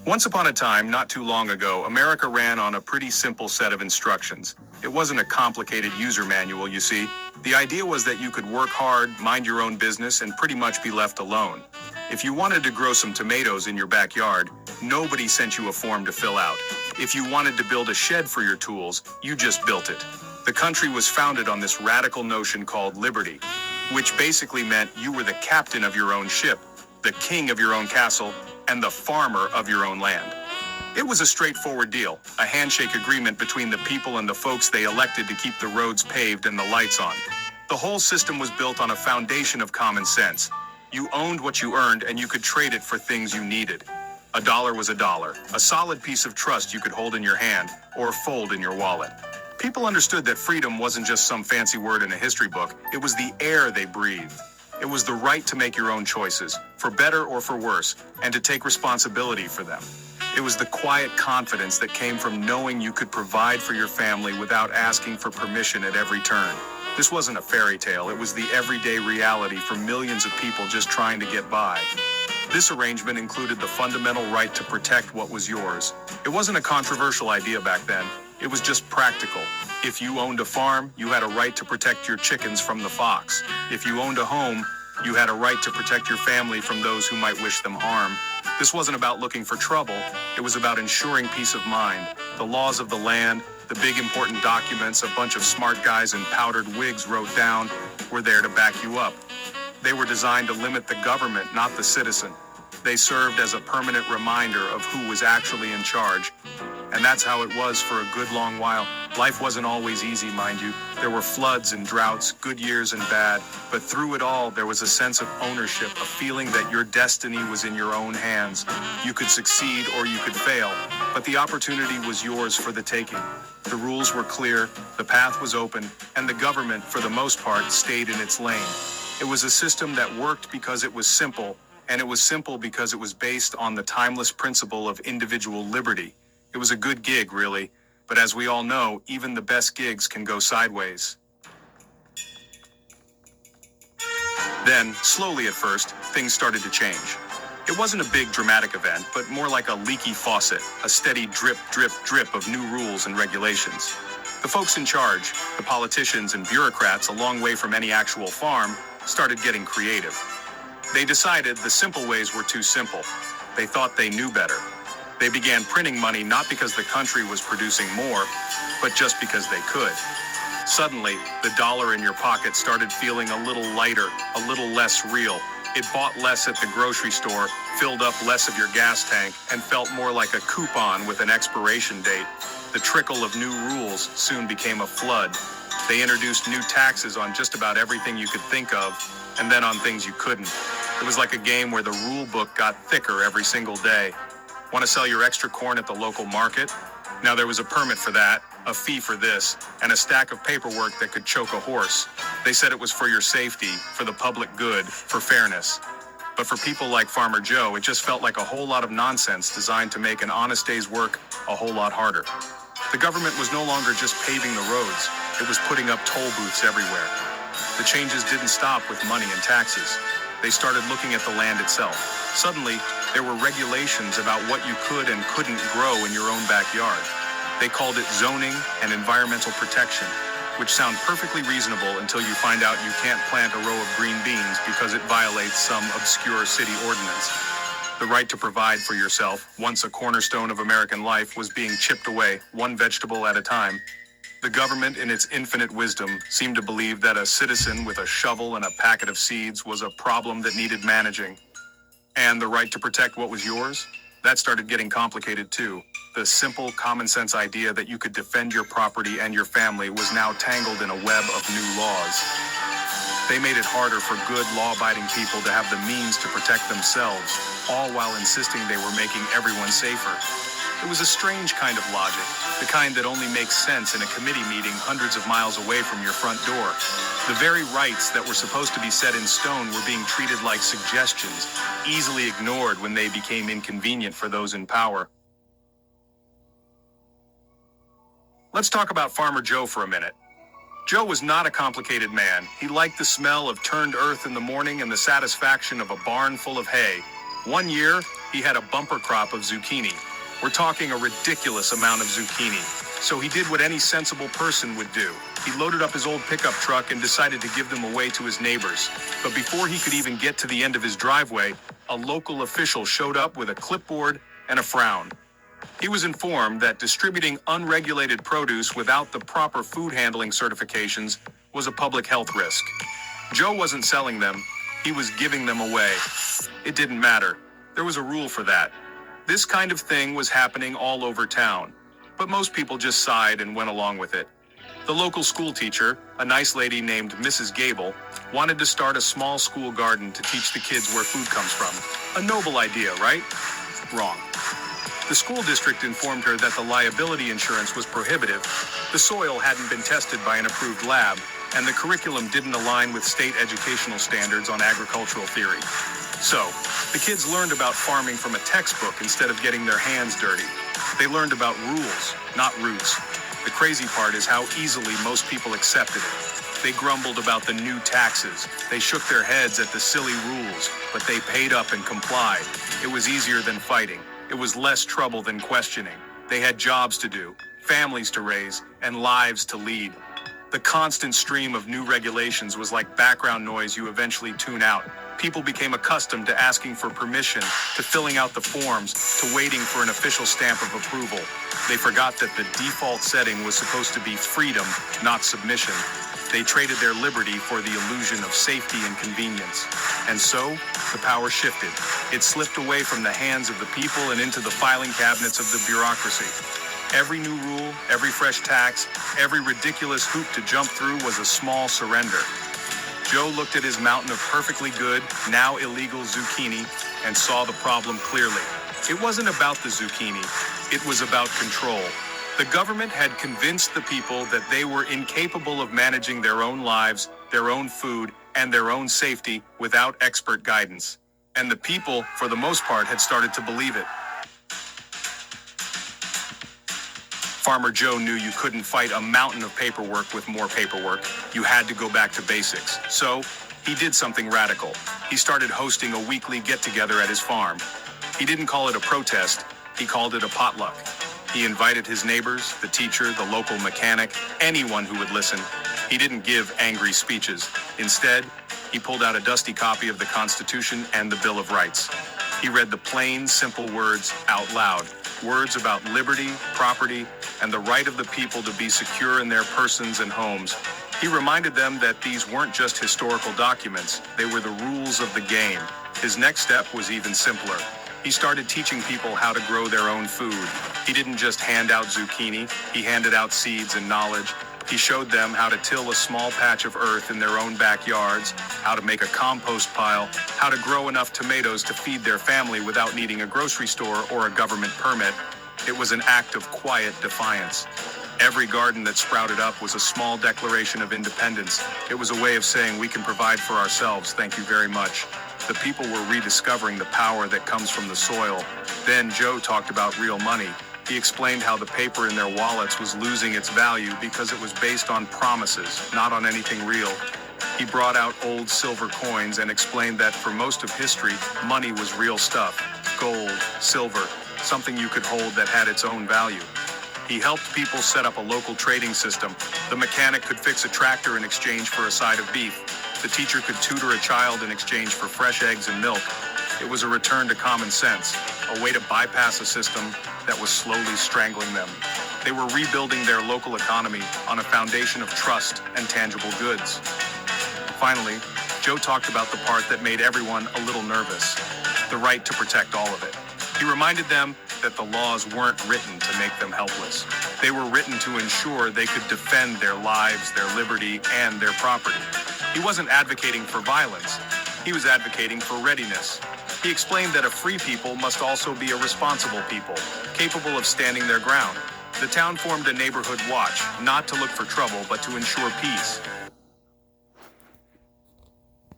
Once upon a time, not too long ago, America ran on a pretty simple set of instructions. It wasn't a complicated user manual, you see. The idea was that you could work hard, mind your own business, and pretty much be left alone. If you wanted to grow some tomatoes in your backyard, nobody sent you a form to fill out. If you wanted to build a shed for your tools, you just built it. The country was founded on this radical notion called liberty, which basically meant you were the captain of your own ship, the king of your own castle, and the farmer of your own land. It was a straightforward deal, a handshake agreement between the people and the folks they elected to keep the roads paved and the lights on. The whole system was built on a foundation of common sense. You owned what you earned and you could trade it for things you needed. A dollar was a dollar, a solid piece of trust you could hold in your hand or fold in your wallet. People understood that freedom wasn't just some fancy word in a history book, it was the air they breathed. It was the right to make your own choices, for better or for worse, and to take responsibility for them. It was the quiet confidence that came from knowing you could provide for your family without asking for permission at every turn. This wasn't a fairy tale, it was the everyday reality for millions of people just trying to get by. This arrangement included the fundamental right to protect what was yours. It wasn't a controversial idea back then, it was just practical. If you owned a farm, you had a right to protect your chickens from the fox. If you owned a home, you had a right to protect your family from those who might wish them harm. This wasn't about looking for trouble, it was about ensuring peace of mind. The laws of the land, the big important documents a bunch of smart guys in powdered wigs wrote down, were there to back you up. They were designed to limit the government, not the citizen. They served as a permanent reminder of who was actually in charge. And that's how it was for a good long while. Life wasn't always easy, mind you. There were floods and droughts, good years and bad, but through it all, there was a sense of ownership, a feeling that your destiny was in your own hands. You could succeed or you could fail, but the opportunity was yours for the taking. The rules were clear, the path was open, and the government, for the most part, stayed in its lane. It was a system that worked because it was simple, and it was simple because it was based on the timeless principle of individual liberty. It was a good gig, really, but as we all know, even the best gigs can go sideways. Then, slowly at first, things started to change. It wasn't a big dramatic event, but more like a leaky faucet, a steady drip, drip, drip of new rules and regulations. The folks in charge, the politicians and bureaucrats a long way from any actual farm, started getting creative. They decided the simple ways were too simple. They thought they knew better. They began printing money not because the country was producing more, but just because they could. Suddenly, the dollar in your pocket started feeling a little lighter, a little less real. It bought less at the grocery store, filled up less of your gas tank, and felt more like a coupon with an expiration date. The trickle of new rules soon became a flood. They introduced new taxes on just about everything you could think of, and then on things you couldn't. It was like a game where the rule book got thicker every single day. Want to sell your extra corn at the local market? Now there was a permit for that, a fee for this, and a stack of paperwork that could choke a horse. They said it was for your safety, for the public good, for fairness. But for people like Farmer Joe, it just felt like a whole lot of nonsense designed to make an honest day's work a whole lot harder. The government was no longer just paving the roads, it was putting up toll booths everywhere. The changes didn't stop with money and taxes. They started looking at the land itself. Suddenly, there were regulations about what you could and couldn't grow in your own backyard. They called it zoning and environmental protection, which sound perfectly reasonable until you find out you can't plant a row of green beans because it violates some obscure city ordinance. The right to provide for yourself, once a cornerstone of American life, was being chipped away, one vegetable at a time. The government, in its infinite wisdom, seemed to believe that a citizen with a shovel and a packet of seeds was a problem that needed managing. And the right to protect what was yours? That started getting complicated too. The simple, common-sense idea that you could defend your property and your family was now tangled in a web of new laws. They made it harder for good, law-abiding people to have the means to protect themselves, all while insisting they were making everyone safer. It was a strange kind of logic, the kind that only makes sense in a committee meeting hundreds of miles away from your front door. The very rights that were supposed to be set in stone were being treated like suggestions, easily ignored when they became inconvenient for those in power. Let's talk about Farmer Joe for a minute. Joe was not a complicated man. He liked the smell of turned earth in the morning and the satisfaction of a barn full of hay. One year, he had a bumper crop of zucchini. We're talking a ridiculous amount of zucchini. So he did what any sensible person would do. He loaded up his old pickup truck and decided to give them away to his neighbors. But before he could even get to the end of his driveway, a local official showed up with a clipboard and a frown. He was informed that distributing unregulated produce without the proper food handling certifications was a public health risk. Joe wasn't selling them, he was giving them away. It didn't matter. There was a rule for that. This kind of thing was happening all over town, but most people just sighed and went along with it. The local school teacher, a nice lady named Mrs. Gable, wanted to start a small school garden to teach the kids where food comes from. A noble idea, right? Wrong. The school district informed her that the liability insurance was prohibitive, the soil hadn't been tested by an approved lab, and the curriculum didn't align with state educational standards on agricultural theory. So, the kids learned about farming from a textbook instead of getting their hands dirty. They learned about rules, not roots. The crazy part is how easily most people accepted it. They grumbled about the new taxes. They shook their heads at the silly rules, but they paid up and complied. It was easier than fighting. It was less trouble than questioning. They had jobs to do, families to raise, and lives to lead. The constant stream of new regulations was like background noise you eventually tune out. People became accustomed to asking for permission, to filling out the forms, to waiting for an official stamp of approval. They forgot that the default setting was supposed to be freedom, not submission. They traded their liberty for the illusion of safety and convenience. And so, the power shifted. It slipped away from the hands of the people and into the filing cabinets of the bureaucracy. Every new rule, every fresh tax, every ridiculous hoop to jump through was a small surrender. Joe looked at his mountain of perfectly good, now illegal zucchini, and saw the problem clearly. It wasn't about the zucchini, it was about control. The government had convinced the people that they were incapable of managing their own lives, their own food, and their own safety without expert guidance. And the people, for the most part, had started to believe it. Farmer Joe knew you couldn't fight a mountain of paperwork with more paperwork. You had to go back to basics. So, he did something radical. He started hosting a weekly get-together at his farm. He didn't call it a protest, he called it a potluck. He invited his neighbors, the teacher, the local mechanic, anyone who would listen. He didn't give angry speeches. Instead, he pulled out a dusty copy of the Constitution and the Bill of Rights. He read the plain, simple words out loud. Words about liberty, property, and the right of the people to be secure in their persons and homes. He reminded them that these weren't just historical documents, they were the rules of the game. His next step was even simpler. He started teaching people how to grow their own food. He didn't just hand out zucchini, he handed out seeds and knowledge. He showed them how to till a small patch of earth in their own backyards, how to make a compost pile, how to grow enough tomatoes to feed their family without needing a grocery store or a government permit. It was an act of quiet defiance. Every garden that sprouted up was a small declaration of independence. It was a way of saying we can provide for ourselves, thank you very much. The people were rediscovering the power that comes from the soil. Then Joe talked about real money. He explained how the paper in their wallets was losing its value because it was based on promises, not on anything real. He brought out old silver coins and explained that for most of history, money was real stuff. Gold, silver, something you could hold that had its own value. He helped people set up a local trading system. The mechanic could fix a tractor in exchange for a side of beef. The teacher could tutor a child in exchange for fresh eggs and milk. It was a return to common sense, a way to bypass a system that was slowly strangling them. They were rebuilding their local economy on a foundation of trust and tangible goods. Finally, Joe talked about the part that made everyone a little nervous, the right to protect all of it. He reminded them that the laws weren't written to make them helpless. They were written to ensure they could defend their lives, their liberty, and their property. He wasn't advocating for violence. He was advocating for readiness. He explained that a free people must also be a responsible people, capable of standing their ground. The town formed a neighborhood watch, not to look for trouble, but to ensure peace.